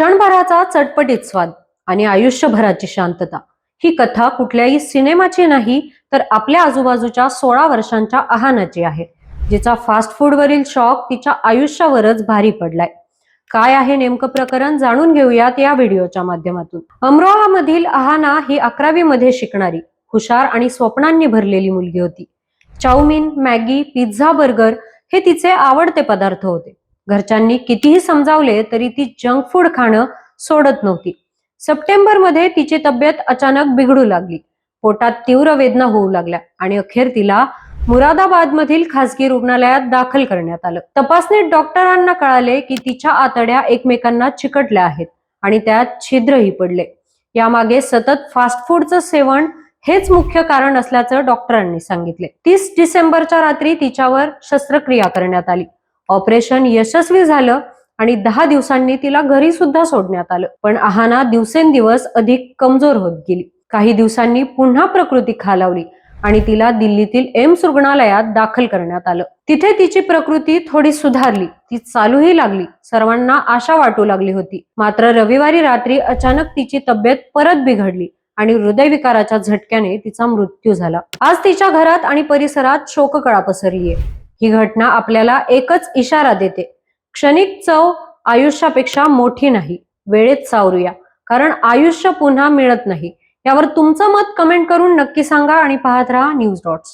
क्षणभराचा चटपटीत स्वाद आणि आयुष्यभराची शांतता ही कथा कुठल्याही सिनेमाची नाही, तर आपल्या आजूबाजूच्या 16 वर्षांच्या आहानाची आहे, जिचा फास्ट फूडवरील शॉक तिच्या आयुष्यावरच भारी पडलाय. काय आहे नेमकं प्रकरण जाणून घेऊयात या व्हिडिओच्या माध्यमातून. अमरोहा मधील आहाना ही 11वी मध्ये शिकणारी, हुशार आणि स्वप्नांनी भरलेली मुलगी होती. चाऊमिन, मॅगी, पिझ्झा, बर्गर हे तिचे आवडते पदार्थ होते. घरच्यांनी कितीही समजावले तरी ती जंक फूड खाणं सोडत नव्हती. सप्टेंबरमध्ये तिची तब्येत अचानक बिघडू लागली. पोटात तीव्र वेदना होऊ लागल्या आणि अखेर तिला मुरादाबाद मधील खासगी रुग्णालयात दाखल करण्यात आलं. तपासणीत डॉक्टरांना कळाले की तिच्या आतड्या एकमेकांना चिकटल्या आहेत आणि त्यात छिद्रही पडले. यामागे सतत फास्ट फूडचं सेवन हेच मुख्य कारण असल्याचं डॉक्टरांनी सांगितले. 30 डिसेंबरच्या रात्री तिच्यावर शस्त्रक्रिया करण्यात आली. ऑपरेशन यशस्वी झालं आणि 10 दिवसांनी तिला घरी सुद्धा सोडण्यात आलं. पण आहाना दिवसेंदिवस अधिक कमजोर होत गेली. काही दिवसांनी पुन्हा प्रकृती खालावली आणि तिला दिल्लीतील एम्स रुग्णालयात दाखल करण्यात आलं. तिथे तिची प्रकृती थोडी सुधारली, ती चालूही लागली. सर्वांना आशा वाटू लागली होती. मात्र रविवारी रात्री अचानक तिची तब्येत परत बिघडली आणि हृदयविकाराच्या झटक्याने तिचा मृत्यू झाला. आज तिच्या घरात आणि परिसरात शोककळा पसरलीये. ही घटना आपल्याला एकच इशारा देते: क्षणिक चव आयुष्यापेक्षा मोठी नाही. वेळेत सावरूया, कारण आयुष्य पुन्हा मिळत नाही. यावर तुमचं मत कमेंट करून नक्की सांगा आणि पाहत राहा न्यूज डॉट्स.